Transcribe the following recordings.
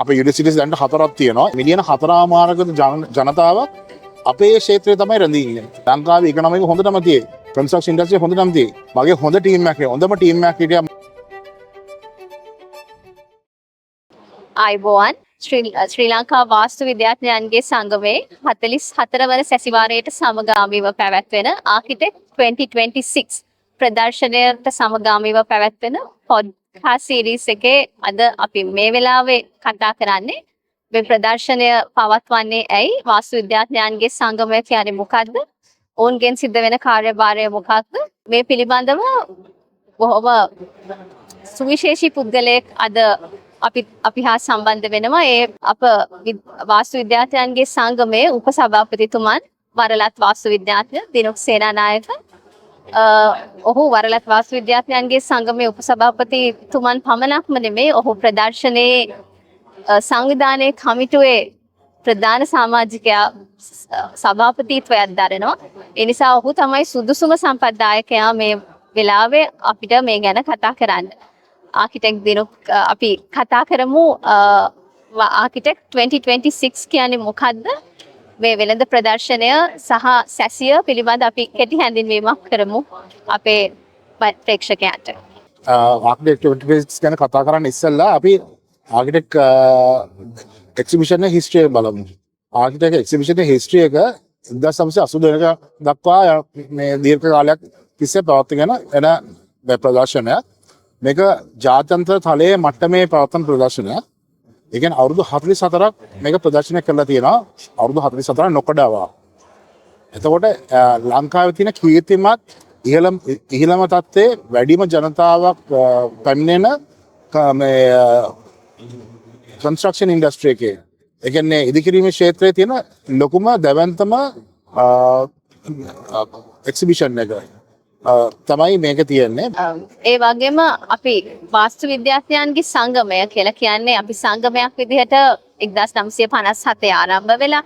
අපේ යුනිවර්සිටිස් දැන් 4ක් තියෙනවා. මිලියන 4.5කට ජනතාවක් අපේ ක්ෂේත්‍රයේ තමයි රැඳී ඉන්නේ. ලංකාවේ ඉකොනොමික හොඳටම තියෙයි. කන්ස්ට්‍රක්ෂන් ඉන්ඩස්ට්‍රිය හොඳටම තියෙයි. මගේ හොඳ ටීම් එකක් නේ. හොඳම ටීම් එකක් හිටියා. අයිබෝවන් ශ්‍රී ලංකා වාස්තු විද්‍යාඥයන්ගේ සංගමයේ 44 වන සැසිවාරයට සමගාමීව පැවැත්වෙන ආකිටෙක්ට් 2026 ප්‍රදර්ශනයට සමගාමීව පැවැත්වෙන පොඩ්කාස්ට් සීරීස් එකේ අද අපි මේ වෙලාවේ කතා කරන්නේ මේ ප්‍රදර්ශනය පවත්වන්නේ ඇයි, වාස්තු විද්‍යාඥයන්ගේ සංගමය කියන්නේ මොකක්ද, ඔවුන්ගෙන් සිද්ධ වෙන කාර්යභාරය මොකක්ද, මේ පිළිබඳව බොහොම සුවිශේෂී පුද්ගලයෙක් අද අපි හා සම්බන්ධ වෙනවා. ඒ අප වාස්තු විද්‍යාඥයන්ගේ සංගමයේ උපසභාපතිතුමන් වරලත් වාස්තු විද්‍යාඥ දිනුක් සේනානායක. ඔහු වරලත් වාස්තු විද්‍යාඥයන්ගේ සංගමයේ උපසභාපතිතුමන් පමණක්ම නෙමෙයි, ඔහු ප්‍රදර්ශනයේ සංවිධානයේ කමිටුවේ ප්‍රධාන සමාජිකයා සභාපතිත්වයක් දරනවා. ඒ නිසා ඔහු තමයි සුදුසුම සම්පත්දායකයා මේ වෙලාවේ අපිට මේ ගැන කතා කරන්න. ආකිටෙක්ට් දිනුක් අපි කතා කරමු. ආකිටෙක්ට් 2026 කියන්නේ මොකක්ද? මේ වෙළඳ ප්‍රදර්ශනය සහ සැසිය පිළිබඳ අපි කෙටි හැඳින්වීමක් කරමු අපේ ප්‍රේක්ෂකයන්ට. ආකිටෙක්ට් 2026 ගැන කතා කරන්න ඉස්සෙල්ලා අපි ආකිටෙක්ට් එක්සිබිෂන් එකේ හිස්ටරි එක බලමු. ආකිටෙක්ට් එක්සිබිෂන් එකේ හිස්ටරි එක 1982 දක්වා මේ දීර්ඝ කාලයක් තිස්සේ පවත්වාගෙන එන ප්‍රදර්ශනයක්. මේක ජාත්‍යන්තර තලයේ මට්ටමේ පවත්වන ප්‍රදර්ශනයක්. ඒ කියන්නේ අවුරුදු 44ක් මේක ප්‍රදර්ශනය කරලා තියෙනවා. අවුරුදු 44ක් නොකඩවා. එතකොට ලංකාවේ තියෙන කීර්තිමත් ඉහළම තත්ත්වයේ වැඩිම ජනතාවක් පැමිණෙන මේ කන්ස්ට්‍රක්ෂන් ඉන්ඩස්ට්‍රි එකේ, ඒ කියන්නේ ඉදිකිරීමේ ක්ෂේත්‍රයේ තියෙන ලොකුම දැවැන්තම එක්සිබිෂන් එක තමයි මේක තියෙන්නේ. ඒ වගේම අපි වාස්තු විද්‍යාඥයන්ගේ සංගමය කියලා කියන්නේ අපි සංගමයක් විදිහට 1957 ආරම්භ වෙලා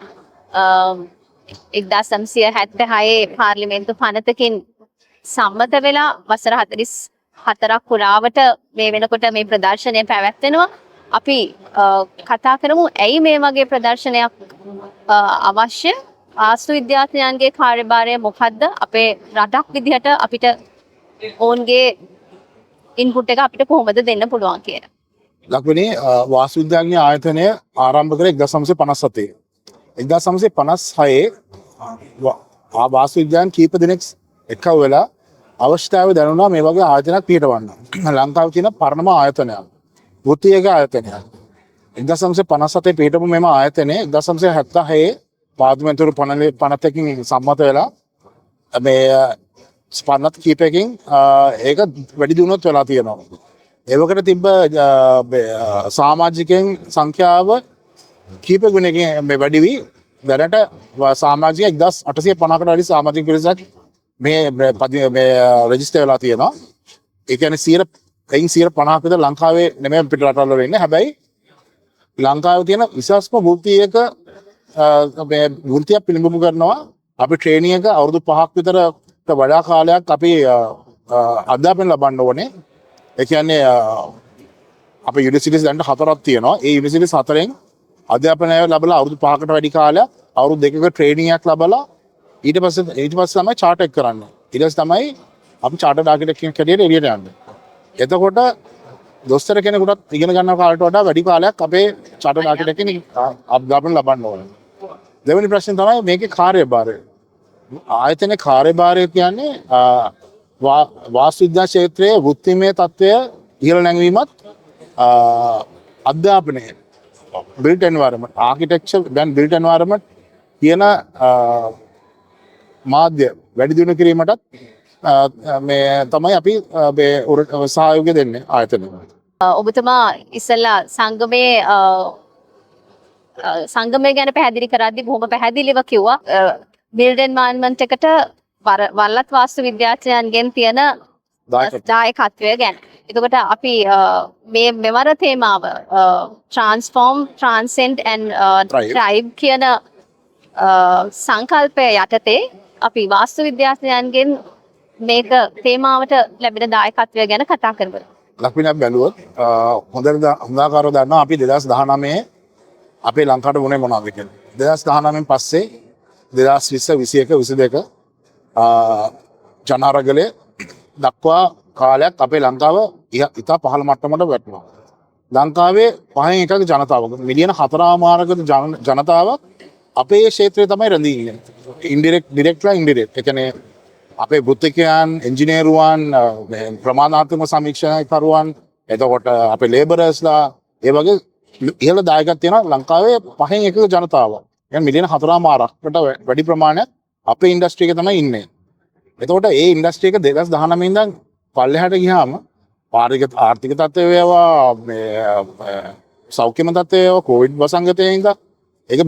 1976 පාර්ලිමේන්තු පනතකින් සම්මත වෙලා වසර 44ක් පුරාවට මේ වෙනකොට මේ ප්‍රදර්ශනය පැවැත්වෙනවා. අපි කතා කරමු ඇයි මේ වගේ ප්‍රදර්ශනයක් අවශ්‍ය, වාස්තු විද්‍යාඥයන්ගේ කාර්යභාරය මොකක්ද, අපේ රටක් විදිහට අපිට ඔවුන්ගේ ඉන්පුට් එක අපිට කොහොමද දෙන්න පුළුවන් කියලා. ලක්වැනි වාස්තු විද්‍යාඥ ආයතනය ආරම්භ කර 1957. 1956 වාස්තු විද්‍යාඥ කීප දෙනෙක් එක්ව වෙලා අවශ්‍යතාවය දැනුණා මේ වගේ ආයතනයක් පිහිටවන්න. ලංකාවේ තියෙන පරණම ආයතනයක්, වෘත්තීය ආයතනයක්. 1957 පිහිටපු මෙම ආයතනය 1976 පාර්ලිමේන්තු පනතකින් සම්මත වෙලා මේ පනත කීපයකින් ඒක වැඩි දියුණුවක් වෙලා තියෙනවා. ඒවකට තිබ්බ සමාජිකයන් සංඛ්‍යාව කීප ගුණයකින් මේ වැඩි වී දැනට සමාජික 1850කට වැඩි සමාජික පිරිසක් මේ රෙජිස්ටර් වෙලා තියෙනවා. ඒ කියන්නේ 150ක් විතර ලංකාවේ නෙමෙයි පිට රටවල ඉන්නේ. හැබැයි ලංකාවේ තියෙන විශේෂම වෘත්තීයක වෘත්තිය පිළිබිඹු කරනවා. අපි ට්‍රේනින් එක අවුරුදු 5ක් විතරට වඩා කාලයක් අපි අධ්‍යාපනය ලබන්න ඕනේ. ඒ කියන්නේ අපේ යුනිවර්සිටිස් දැන් 4ක් තියෙනවා. ඒ යුනිවර්සිටිස් 4න් අධ්‍යාපනය ලැබලා අවුරුදු 5කට වැඩි කාලයක් අවුරුදු 2ක ට්‍රේනින් එකක් ලබලා ඊට පස්සේ තමයි චාටර් එක කරන්නේ. ඊට පස්සේ තමයි අපි චාටර් ආකිටෙක්ට් කෙනෙක් හැටියට එළියට යන්නේ. එතකොට දොස්තර කෙනෙකුට ඉගෙන ගන්න කාලයට වඩා වැඩි කාලයක් අපේ චාටර් ආකිටෙක්ට් කෙනෙක් අධ්‍යාපනය ලබන්න ඕනේ. දෙවෙනි ප්‍රශ්නේ තමයි මේකේ කාර්යභාරය. ආයතනයේ කාර්යභාරය කියන්නේ වාස්තු විද්‍යා ක්ෂේත්‍රයේ වෘත්තිමය තත්ත්වය ඉහළ නැංවීමත්, අධ්‍යාපනය, built environment, architecture and built environment කියන මාධ්‍ය වැඩි දියුණු කිරීමටත් මේ තමයි අපි සහයෝගය දෙන්නේ ආයතනය. ඔබතුමා ඉස්සෙල්ලා සංගමය ගැන පැහැදිලි කරද්දී බොහොම පැහැදිලිව කිව්වා built environment එකට වරලත් වාස්තු විද්‍යාඥයන්ගෙන් තියෙන දායකත්වය ගැන. එතකොට අපි මේ මෙවර තේමාව transform, transcend and thrive කියන සංකල්පය යටතේ අපි වාස්තු විද්‍යාඥයන්ගෙන් මේක තේමාවට ලැබෙන දායකත්වය ගැන කතා කරමු. ලක්විනක් බැලුවොත් හොඳාකාරව දන්නවා අපි 2019 අපේ ලංකාවට වුණේ මොනවද කියලා. 2019 පස්සේ 2020 21 22 ජනාරගලය දක්වා කාලයක් අපේ ලංකාව ඉතා පහළ මට්ටමට වැටුණා. ලංකාවේ 5.1ක ජනතාවක මිලියන 4.5ක ජනතාවක් අපේ ක්ෂේත්‍රයේ තමයි රැඳී ඉන්නේ. ඩිරෙක්ට්ලා ඉන්ඩිරෙක්ට්. ඒ කියන්නේ අපේ වෘත්තිකයන්, එන්ජිනේරුවන්, ප්‍රමාණාත්මක සමීක්ෂණකරුවන්, එතකොට අපේ ලේබරර්ස්ලා, ඒ වගේ ඉහළ දායකත්වයක් තියෙනවා ලංකාවේ 5.1ක ජනතාව. يعني මිලියන 4.5කට වැඩි ප්‍රමාණයක් අපේ ඉන්ඩස්ට්‍රි එකේ තමයි ඉන්නේ. එතකොට ඒ ඉන්ඩස්ට්‍රි එක 2019 ඉඳන් පල්ලෙහාට ගියාම ආර්ථික තත්ත්වය වේවා සෞඛ්‍යම තත්ත්වය වේවා කොවිඩ් වසංගතයේ ඉඳන් ඒක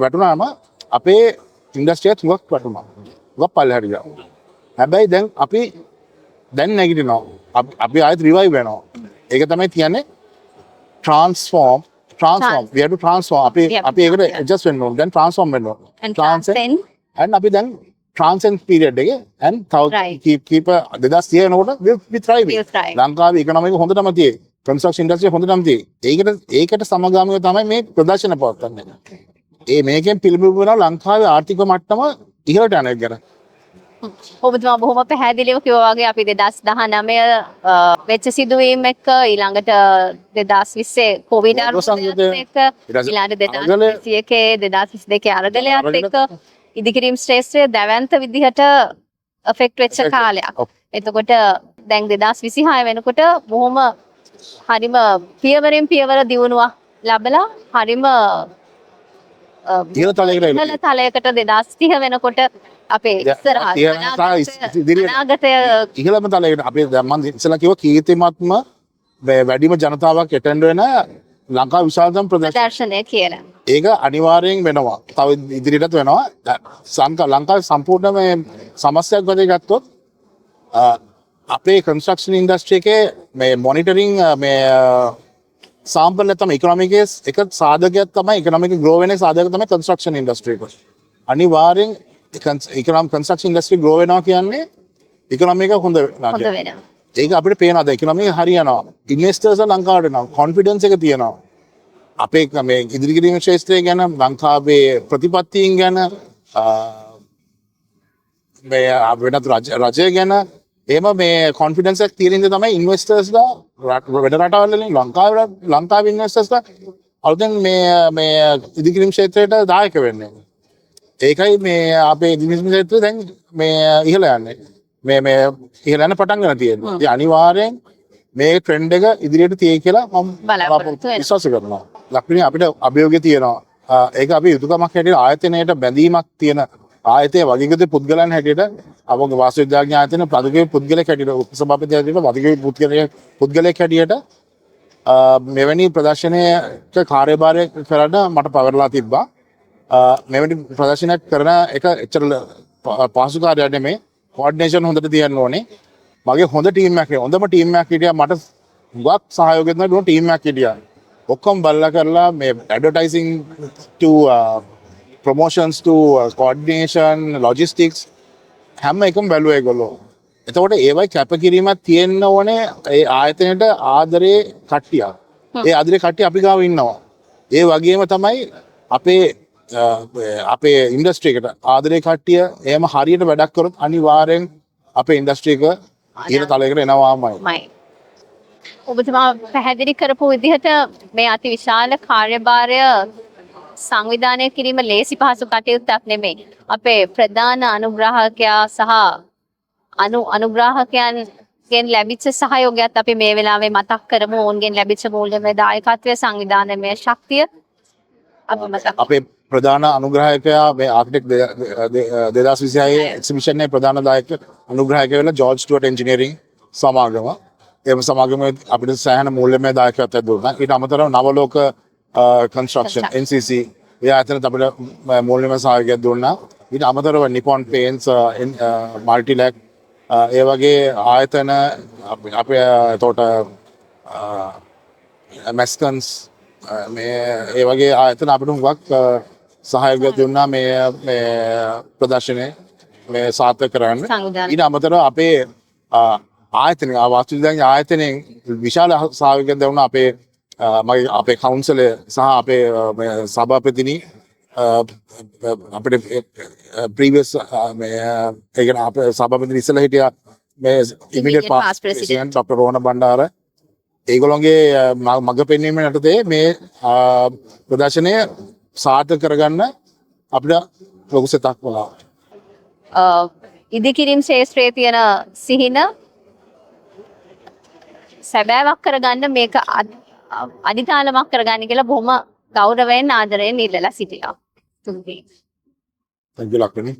වැටුණාම අපේ ඉන්ඩස්ට්‍රි එක තුඟක් වැටුණා. තුඟක් පල්ලෙහාට ගියා. හැබැයි දැන් අපි නැගිටිනවා. අපි ආයෙත් රිවයිව් වෙනවා. ඒක තමයි කියන්නේ transform we have to transform අපි ඒකට adjust වෙන්න ඕනේ. දැන් transform වෙන්න ඕනේ. and අපි දැන් transcend period එකේ and keep 2030 වෙනකොට we thriving. ලංකාවේ economic හොඳටම තියෙයි. construction industry හොඳටම තියෙයි. ඒකට සමගාමීව තමයි මේ ප්‍රදර්ශන පවත්වන්නේ. මේකෙන් පිළිබිඹු වෙනවා ලංකාවේ ආර්ථික මට්ටම ඉහළට යන එක ගැන. ඔබතුමා බොහොම පැහැදිලිව කිව්වා වගේ අපි 2019 වෙච්ච සිදුවීම් එක්ක ඊළඟට 2020 කොවිඩ් අර්බුදයත් එක්ක ඊළඟට 2021 2022 අරගලයත් එක්ක ඉදිකිරීම් ශ්‍රේෂ්ඨය දැවැන්ත විදිහට affect වෙච්ච කාලයක්. එතකොට දැන් 2026 වෙනකොට බොහොම හරිම පියවරෙන් පියවර දියුණුවක් ලැබලා හරිම ඉහළ තලයකට 2030 වෙනකොට අපේ ඉස්සරහට අනාගතය ඉහළම තලයකට අපි දැන් මම ඉස්සලා කිව්වා කීර්තිමත්ම වැඩිම ජනතාවක් ඇටෙන්ඩ් වෙන ලංකා විශාලතම ප්‍රදර්ශනය කියලා. ඒක අනිවාර්යෙන් වෙනවා. තව ඉදිරියටත් වෙනවා. ලංකාවේ සම්පූර්ණ මේ සමස්තයක් වශයෙන් ගත්තොත් අපේ කන්ස්ට්‍රක්ෂන් ඉන්ඩස්ට්‍රි එකේ මේ මොනිටරින් මේ සාම්පල් එක තමයි ඉකොනොමික් එක සාධකයක් තමයි ඉකොනොමික් ග්‍රෝ වෙන සාධකයක් තමයි කන්ස්ට්‍රක්ෂන් ඉන්ඩස්ට්‍රි එක. අනිවාර්යෙන් කන්ස්ට්‍රක්ෂන් ඉන්ඩස්ට්‍රි ග්‍රෝ වෙනවා කියන්නේ ඉකොනොමික හොඳ වෙනවා. ඒක අපිට පේනවා දැන් ඉකොනොමික හරියනවා. ඉන්වෙස්ටර්ස් ලංකාවට එනවා. කොන්ෆිඩන්ස් එක තියෙනවා. අපේ මේ ඉදිරිගිරීම ක්ෂේත්‍රය ගැන ලංකාවේ ප්‍රතිපත්තීන් ගැන මේ වෙනත් රජය ගැන එහෙම මේ කොන්ෆිඩන්ස් එකක් තියෙන ඉඳ තමයි ඉන්වෙස්ටර්ස්ලා වෙන රටවල් වලින් ලංකාවේ ඉන්වෙස්ටර්ස්ලා අලුතෙන් මේ ඉදිරිගිරීම ක්ෂේත්‍රයට දායක වෙන්නේ. ඒකයි මේ අපේ ඉදිරිගිරීම ක්ෂේත්‍රය දැන් මේ ඉහළ යන්නේ. මේ ඉහළ යන පටන් ගන්න තියෙනවා. ඉතින් අනිවාර්යෙන් මේ ට්‍රෙන්ඩ් එක ඉදිරියට තියෙයි කියලා මම බලාපොරොත්තු විශ්වාස කරනවා. ලක්ෂණي අපිට අභියෝගය තියෙනවා. ඒක අපි යුතුයකමක් හැටියට ආයතනයට බැඳීමක් තියෙන ආයතනයේ වගකීම් පුද්ගලයන් හැටියට අපගේ වාස්තු විද්‍යාඥ ආයතනයේ ප්‍රතිකේ පුද්ගලයෙක් හැටියට උපසභාපති හැටියට වගකීම් පුද්ගලයෙක් හැටියට මෙවැනි ප්‍රදර්ශනයක කාර්යභාරය කරන්න මට පවර්ලා තිබ්බා. මෙවැනි ප්‍රදර්ශනයක් කරන එක එච්චර පහසු කාර්යයක් නෙමෙයි. කෝඩිනේෂන් හොඳට තියන්න ඕනේ. මගේ හොඳ ටීම් එකක් හොඳම ටීම් එකක් හිටියා. මට හුඟක් සහයෝගයක් දුන්න ටීම් එකක් හිටියා. ඔක්කොම බලලා කරලා මේ advertising to promotions to coordination logistics හැම එකම බැලුවා ඒගොල්ලෝ. එතකොට ඒවයි කැපකිරීමක් තියෙන්න ඕනේ ඒ ආයතනයට ආදරේ කට්ටියක්. ඒ ආදරේ කට්ටිය අපි ගාව ඉන්නවා. ඒ වගේම තමයි අපේ ඉන්ඩස්ට්‍රි එකට ආදරේ කට්ටිය එහෙම හරියට වැඩක් කරොත් අනිවාර්යෙන් අපේ ඉන්ඩස්ට්‍රි එක ඉහළ තලයකට එනවාමයි. ඔබතුමා පැහැදිලි කරපු විදිහට මේ අති විශාල කාර්යභාරය සංවිධානය කිරීම ලේසි පහසු කටයුත්තක් නෙමෙයි. අපේ ප්‍රධාන අනුග්‍රාහකයා සහ අනුග්‍රාහකයන්ගෙන් ලැබිච්ච සහයෝගයත් අපි මේ වෙලාවේ මතක් කරමු. ඔවුන්ගෙන් ලැබිච්ච මූල්‍යමය දායකත්වය සංවිධානමය ශක්තිය අපි මතක් අපේ ප්‍රධාන අනුග්‍රාහකයා මේ ආකිටෙක්ට් 2026 එක්සිබිෂන් එකේ ප්‍රධාන දායක අනුග්‍රාහකයා වෙලා ජෝර්ජ් ස්ටුවර්ට් එන්ජිනියරිං සමාගම. ඒ සමාගමේ අපිට සෑහෙන මූල්‍යමය දායකත්වයක් දුන්නා. ඊට අමතරව නවලෝක කන්ස්ට්‍රක්ෂන් NCC ඒ ආයතනත් අපිට මූල්‍යමය සහයෝගයක් දුන්නා. ඊට අමතරව නිපොන් පේන්ට්ස් මල්ටිලැක් ඒ වගේ ආයතන අපේ එතකොට මැස්කන්ස් මේ ඒ වගේ ආයතන අපිට හුඟක් සහයෝගයක් දුන්නා මේ ප්‍රදර්ශනය මේ සාර්ථක කරන්න. ඊට අමතරව අපේ ආයතන වාස්තු විද්‍යාඥ ආයතනයෙන් විශාල සහයෝගයක් දෙවුණා අපේ මගේ අපේ කවුන්සලර් සහ අපේ සභාපතිනි අපිට ප්‍රීවියස් මේ ඒ කියන්නේ අපේ සභාපතිනි ඉස්සෙල්ලා හිටියා මේ immediate past president doctor Rohana Bandara ඒගොල්ලෝගේ මඟ පෙන්වීම යටතේ මේ ප්‍රදර්ශනය සාර්ථක කරගන්න අපිට ලොකු සෙතක් වුණා. ඉදිකිරීම් ශේෂ්ත්‍රයේ තියෙන සිහින සැබෑවක් කරගන්න මේක අනිතාලමක් කරගන්න කියලා බොහොම ගෞරවයෙන් ආදරයෙන් ඉල්ලලා සිටිනවා. Thank you ලක්ෂණී.